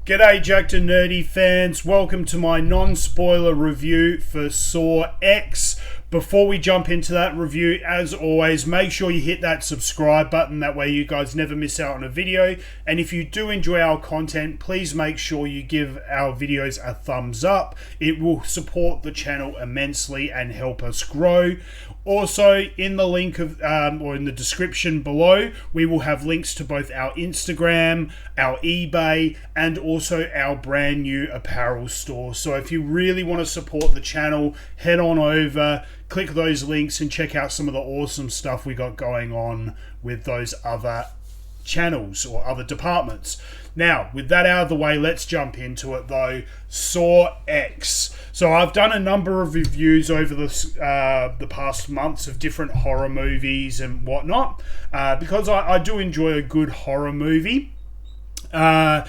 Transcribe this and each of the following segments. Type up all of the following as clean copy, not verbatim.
G'day Jackednnerdy fans, welcome to my non-spoiler review for Saw X. Before we jump into that review, as always, make sure you hit that subscribe button, that way you guys never miss out on a video. And if you do enjoy our content, please make sure you give our videos a thumbs up. It will support the channel immensely and help us grow. Also, in the link of or in the description below, we will have links to both our Instagram, our eBay, and also our brand new apparel store. So if you really want to support the channel, head on over, click those links, and check out some of the awesome stuff we got going on with those other channels or other departments. Now, with that out of the way, let's jump into it though. Saw X. So I've done a number of reviews over the past months of different horror movies and whatnot, because I do enjoy a good horror movie. Now,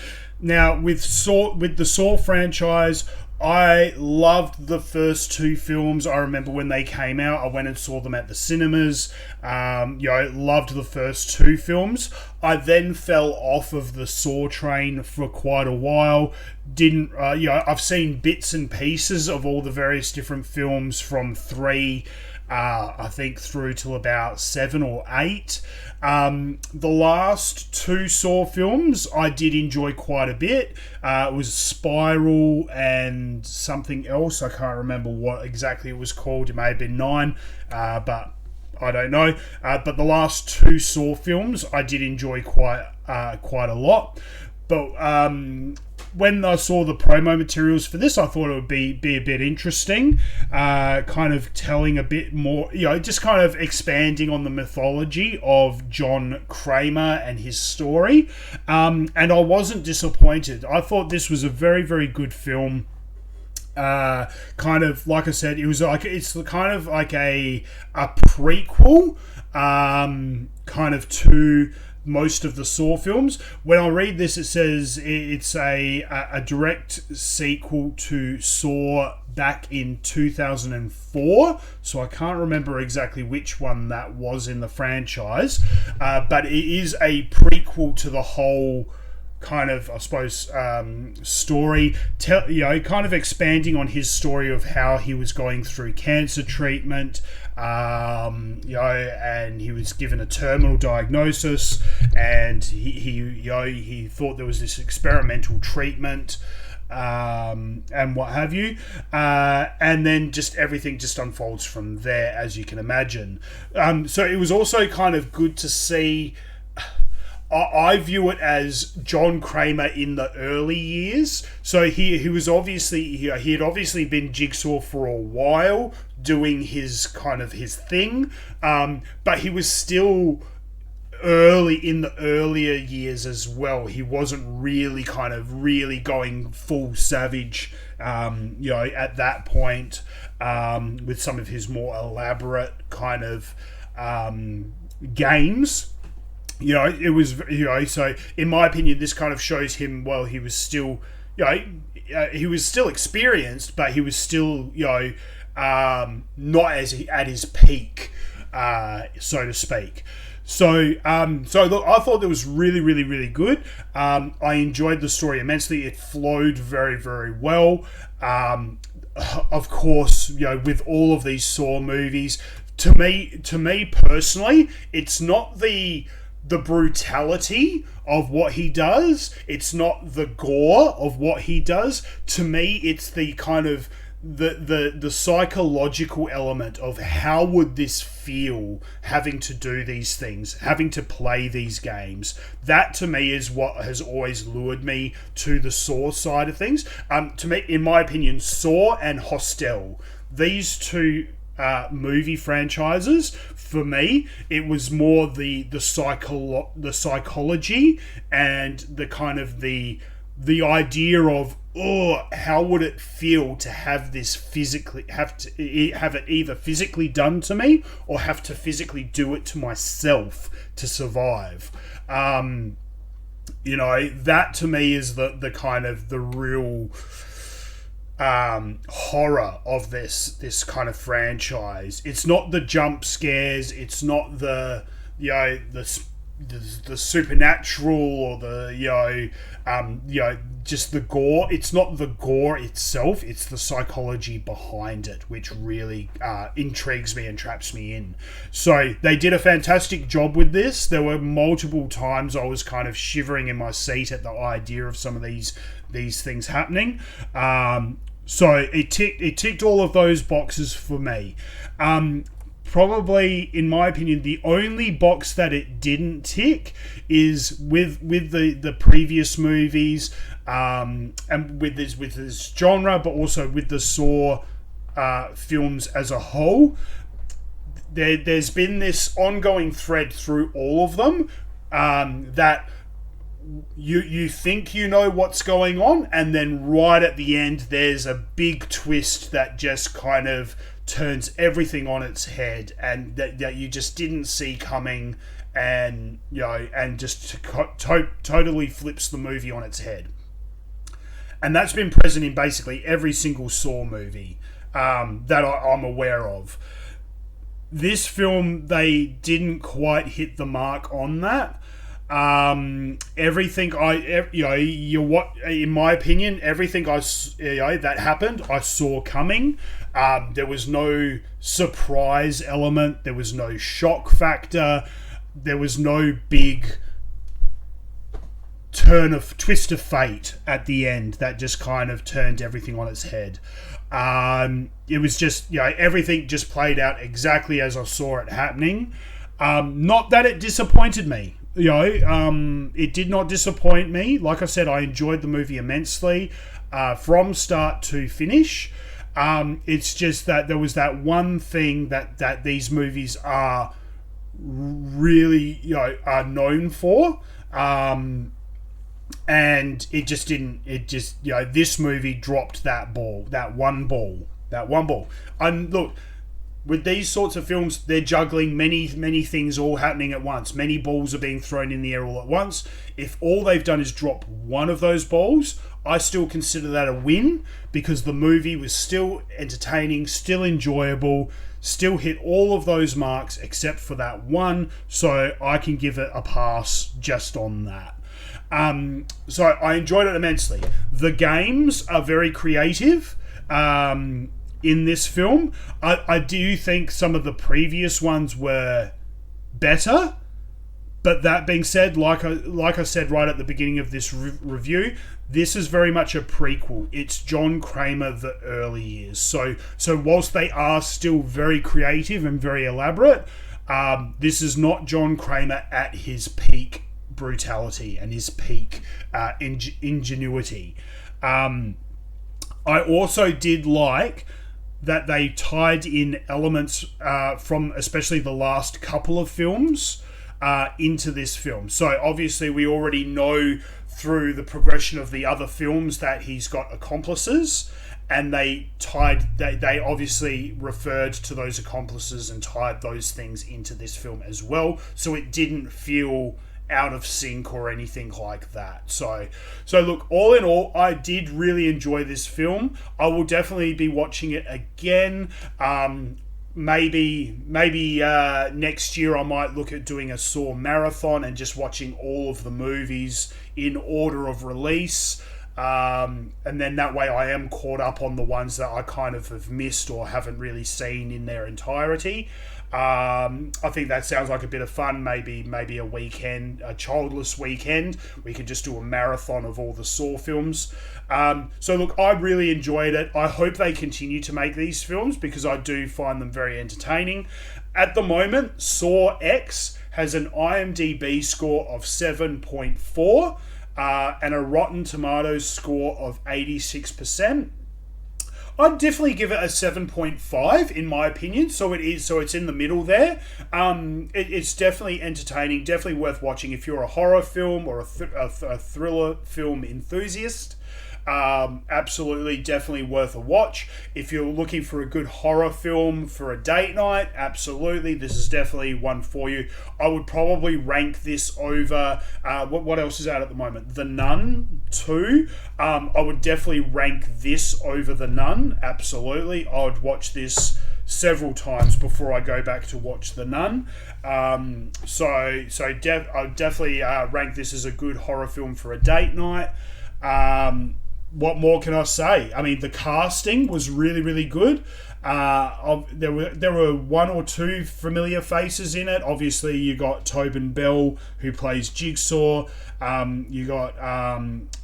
with the Saw franchise, I loved the first two films. I remember when they came out, I went and saw them at the cinemas. Loved the first two films. I then fell off of the Saw train for quite a while. I've seen bits and pieces of all the various different films from 3, I think, through till about 7 or 8. The last two Saw films I did enjoy quite a bit. It was Spiral and something else. I can't remember what exactly it was called. It may have been 9, but I don't know. But the last two Saw films I did enjoy quite a lot. But when I saw the promo materials for this, I thought it would be a bit interesting, kind of telling a bit more, just kind of expanding on the mythology of John Kramer and his story. And I wasn't disappointed. I thought this was a very, very good film. Kind of, like I said, it's kind of like a prequel, kind of to most of the Saw films. When I read this, it says it's a direct sequel to Saw back in 2004, so I can't remember exactly which one that was in the franchise, but it is a prequel to the whole kind of, I suppose, story, kind of expanding on his story of how he was going through cancer treatment, and he was given a terminal diagnosis, and he thought there was this experimental treatment, and what have you, and then just everything just unfolds from there, as you can imagine. So it was also kind of good to see. I view it as John Kramer in the early years. So he was obviously he had obviously been Jigsaw for a while, doing his thing, but he was still early in the earlier years as well. He wasn't really going full savage, at that point, with some of his more elaborate kind of games. It was, so in my opinion, this kind of shows him, well, he was still, he was still experienced, but he was still, not at his peak, so to speak. So look, I thought that was really, really, really good. I enjoyed the story immensely. It flowed very, very well. Of course, with all of these Saw movies, to me personally, it's not the brutality of what he does. It's not the gore of what he does. To me, it's the kind of the psychological element of how would this feel having to do these things, having to play these games. That to me is what has always lured me to the Saw side of things. To me, in my opinion, Saw and Hostel, these two movie franchises, for me, it was more the psychology and the kind of the idea of, how would it feel to have this have it either physically done to me or have to physically do it to myself to survive. That to me is the kind of the real horror of this kind of franchise. It's not the jump scares. It's not the the supernatural or the just the gore. It's not the gore itself, it's the psychology behind it which really intrigues me and traps me in. So they did a fantastic job with this. There were multiple times I was kind of shivering in my seat at the idea of some of these things happening. So it ticked all of those boxes for me. Probably, in my opinion, the only box that it didn't tick is with the previous movies, and with this genre, but also with the Saw films as a whole. There's been this ongoing thread through all of them, that you think you know what's going on, and then right at the end there's a big twist that just kind of turns everything on its head, and that you just didn't see coming, and just totally flips the movie on its head. And that's been present in basically every single Saw movie that I'm aware of. This film, they didn't quite hit the mark on that. Everything in my opinion, everything that happened, I saw coming. There was no surprise element. There was no shock factor. There was no big twist of fate at the end that just kind of turned everything on its head. It was just, everything just played out exactly as I saw it happening. Not that it disappointed me. It did not disappoint me. Like I said, I enjoyed the movie immensely, from start to finish. It's just that there was that one thing that these movies are really, are known for. And it just didn't. This movie dropped that one ball. And look, with these sorts of films, they're juggling many things all happening at once. Many balls are being thrown in the air all at once. If all they've done is drop one of those balls, I still consider that a win, because the movie was still entertaining, still enjoyable, still hit all of those marks except for that one. So I can give it a pass just on that. So I enjoyed it immensely. The games are very creative. In this film, I do think some of the previous ones were better, but that being said, like I said right at the beginning of this review, this is very much a prequel. It's John Kramer the early years. So whilst they are still very creative and very elaborate, this is not John Kramer at his peak brutality and his peak ingenuity. I also did like that they tied in elements from especially the last couple of films into this film. So obviously we already know through the progression of the other films that he's got accomplices, and they obviously referred to those accomplices and tied those things into this film as well, so it didn't feel out of sync or anything like that. So look, all in all, I did really enjoy this film. I will definitely be watching it again. Maybe next year I might look at doing a Saw marathon and just watching all of the movies in order of release. And then that way I am caught up on the ones that I kind of have missed or haven't really seen in their entirety. I think that sounds like a bit of fun. Maybe a weekend, a childless weekend, we could just do a marathon of all the Saw films. So look, I really enjoyed it. I hope they continue to make these films because I do find them very entertaining. At the moment, Saw X has an IMDB score of 7.4 and a Rotten Tomatoes score of 86%. I'd definitely give it a 7.5 in my opinion. So it's in the middle there. It's definitely entertaining, definitely worth watching if you're a horror film or a thriller film enthusiast. Absolutely, definitely worth a watch. If you're looking for a good horror film for a date night, absolutely, this is definitely one for you. I would probably rank this over what else is out at the moment? The Nun 2. I would definitely rank this over The Nun. Absolutely, I would watch this several times before I go back to watch The Nun. I'd definitely rank this as a good horror film for a date night. What more can I say? I mean, the casting was really, really good. There were one or two familiar faces in it. Obviously, you got Tobin Bell, who plays Jigsaw. You got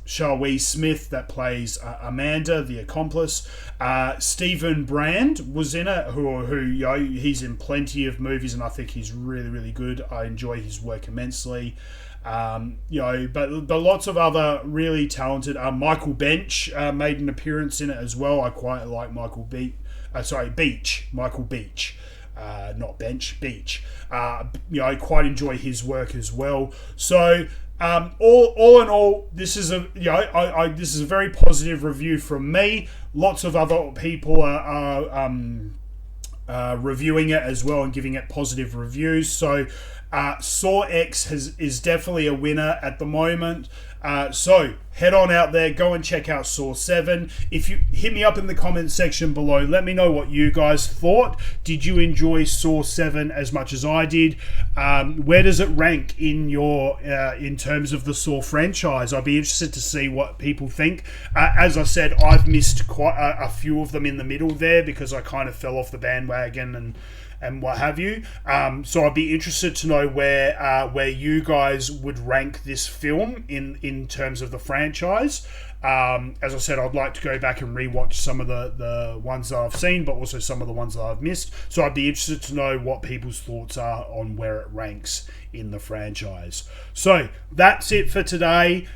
Shawnee Smith, that plays Amanda, the accomplice. Stephen Brand was in it, who he's in plenty of movies, and I think he's really, really good. I enjoy his work immensely. But lots of other really talented. Michael Bench made an appearance in it as well. I quite like Beach. Michael Beach. Not Bench, Beach. I quite enjoy his work as well. So, all in all, this is this is a very positive review from me. Lots of other people are reviewing it as well and giving it positive reviews. So, Saw X is definitely a winner at the moment. So head on out there, go and check out Saw 7. If you hit me up in the comments section below, let me know what you guys thought. Did you enjoy Saw 7 as much as I did? Where does it rank in your in terms of the Saw franchise? I'd be interested to see what people think. As I said, I've missed quite a few of them in the middle there because I kind of fell off the bandwagon and what have you. So I'd be interested to know where you guys would rank this film in terms of the franchise. As I said, I'd like to go back and rewatch some of the ones that I've seen, but also some of the ones that I've missed. So I'd be interested to know what people's thoughts are on where it ranks in the franchise. So that's it for today.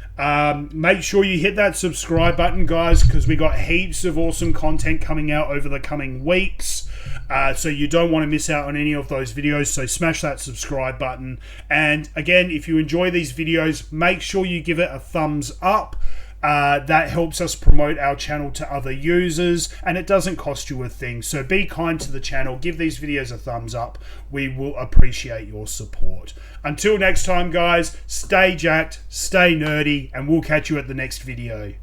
Make sure you hit that subscribe button, guys, because we got heaps of awesome content coming out over the coming weeks. So you don't want to miss out on any of those videos. So smash that subscribe button. And again, if you enjoy these videos, make sure you give it a thumbs up. That helps us promote our channel to other users, and it doesn't cost you a thing. So be kind to the channel, give these videos a thumbs up. We will appreciate your support. Until next time, guys, stay jacked, stay nerdy, and we'll catch you at the next video.